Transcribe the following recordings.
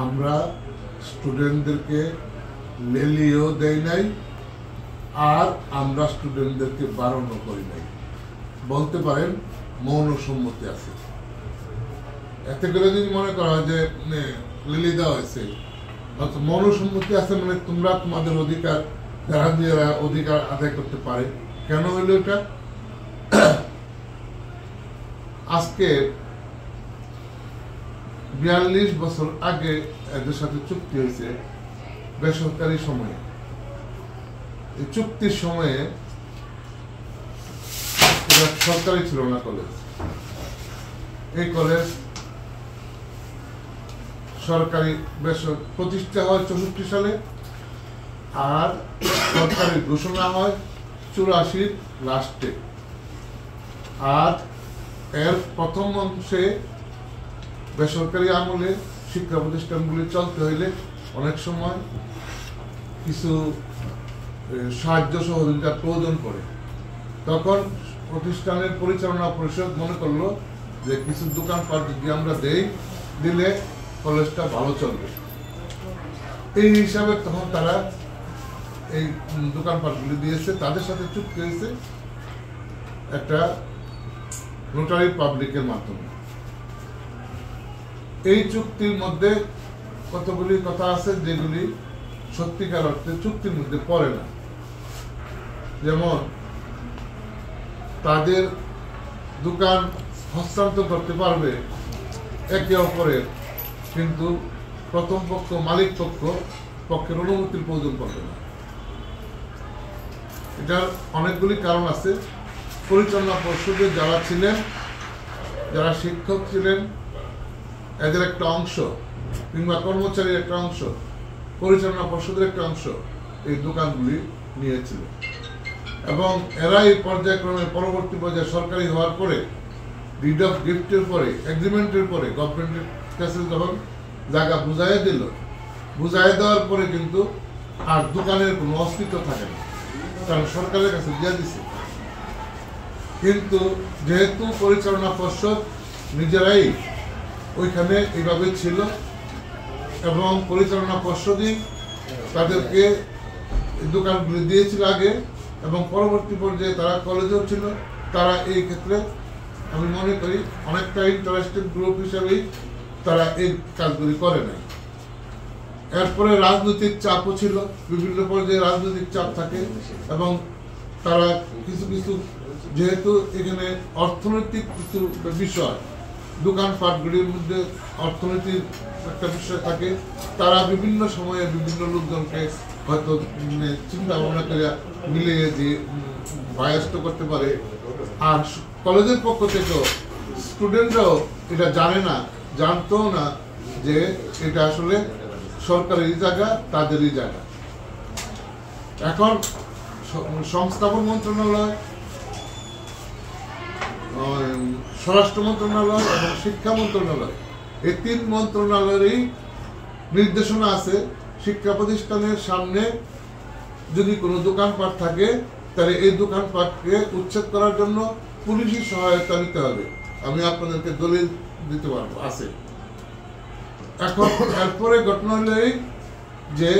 আমরা স্টুডেন্টদেরকে লেলিও দেই নাই, আর আমরা স্টুডেন্টদেরকে বারণও করি নাই। বলতে পারেন মৌন সম্মতি আছে। এতে করে যদি মনে করা হয় যে লিলি দেওয়া হয়েছে, মৌন সম্মতি আছে মানে তোমরা তোমাদের অধিকার যারা নিজেরা অধিকার আদায় করতে পারে। কেন হইল এটা? আজকে 42 বছর আগে এদের সাথে চুক্তি হয়েছে বেসরকারি সময়ে। এই চুক্তির সময়ে সরকারি ছিল না কলেজ। এই কলেজ সরকারি প্রতিষ্ঠা হয় 64 সালে, আর সরকারি ঘোষণা হয় 84 লাস্টে। আর এর প্রথম অংশে বেসরকারি আমলে শিক্ষা প্রতিষ্ঠানগুলি চলতে হইলে অনেক সময় কিছু সাহায্য সহযোগিতার প্রয়োজন পড়ে। তখন প্রতিষ্ঠানের পরিচালনা পরিষদ মনে করলো যে কিছু দোকানপাট যদি আমরা দিলে কলেজটা ভালো চলবে। এই হিসাবে তখন তারা এই দোকানপাটগুলি দিয়েছে। তাদের সাথে চুক্তি হয়েছে একটা নোটারি পাবলিকের মাধ্যমে। এই চুক্তির মধ্যে কতগুলি কথা আছে যেগুলি সত্যিকার অর্থে চুক্তির মধ্যে পড়ে না। যেমন তাদের দোকান হস্তান্তর করতে পারবে একে অপরের, কিন্তু প্রথম পক্ষ মালিক পক্ষের অনুমতির প্রয়োজন পড়বে না। এটার অনেকগুলি কারণ আছে। পরিচালনা পর্ষদে যারা ছিলেন, যারা শিক্ষক ছিলেন, এদের একটা অংশ কিংবা কর্মচারীর একটা অংশ, পরিচালনা পর্ষদের একটা অংশ এই দোকানগুলি নিয়েছিল। এবং এরাই পর্যায়ক্রমে পরবর্তী পর্যায়ে সরকারি হওয়ার পরে, ডিড অফ গিফটের পরে, এগ্রিমেন্টের পরে গভর্নমেন্টের কাছে যখন জায়গা বুঝাই দেওয়ার পরে কিন্তু আর দোকানের কোনো অস্তিত্ব থাকে না, কারণ সরকারের কাছে দিয়ে দিছে। কিন্তু যেহেতু পরিচালনা পর্ষদ নিজেরাই ওইখানে এইভাবে ছিল এবং পরিচালনা পর্ষদই তাদেরকে দোকানগুলি দিয়েছিল আগে, এবং পরবর্তী পর্যায়ে তারা কলেজেও ছিল, তারা এই ক্ষেত্রে আমি মনে করি অনেকটা ইন্টারেস্টেড গ্রুপ হিসেবেই তারা এই কাজগুলি করে নাই। এরপরে রাজনৈতিক চাপও ছিল, বিভিন্ন পর্যায়ে রাজনৈতিক চাপ থাকে, এবং তারা কিছু যেহেতু এখানে অর্থনৈতিক কিছু বিষয়, দোকানপাটগুলির মধ্যে অর্থনীতির একটা বিষয় থাকে, তারা বিভিন্ন সময়ে বিভিন্ন লোকজনকে হয়তো চিন্তা ভাবনা করে মিলিয়ে দিয়ে বায়াস্ত করতে পারে। আর কলেজের পক্ষ থেকেও স্টুডেন্টরাও এটা জানতো না যে এটা আসলে সরকারি জায়গা, তাদেরই জায়গা। এখন সংস্থাপন মন্ত্রণালয়, স্বরাষ্ট্র মন্ত্রণালয় এবং শিক্ষা মন্ত্রণালয়, এই 3 মন্ত্রণালয়েরই নির্দেশনা আছে শিক্ষা প্রতিষ্ঠানের সামনে যদি কোনো দোকানপাট থাকে তাহলে এই দোকানপাটকে উচ্ছেদ করার জন্য পুলিশি সহায়তা নিতে হবে। আমি আপনাদেরকে দলিল দিতে পারবো, আছে। এখন এরপরে ঘটনা হলো যে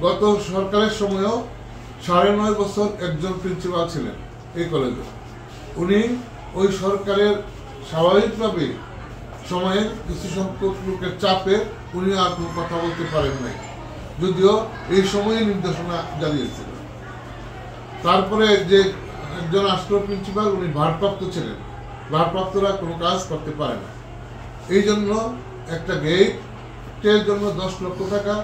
গত সরকারের সময়ও 9.5 বছর একজন প্রিন্সিপাল ছিলেন এই কলেজে। উনি ওই সরকারের স্বাভাবিকভাবে সময়ে কিছু সংখ্যক লোকের চাপে উনি আর কোনো কথা বলতে পারেন নাই, যদিও এই সময়ে নির্দেশনা জানিয়েছিল। তারপরে যে একজন আসলো প্রিন্সিপাল, উনি ভারপ্রাপ্ত ছিলেন। ভারপ্রাপ্তরা কোনো কাজ করতে পারে না, এই জন্য একটা গেটের জন্য 10 লক্ষ টাকা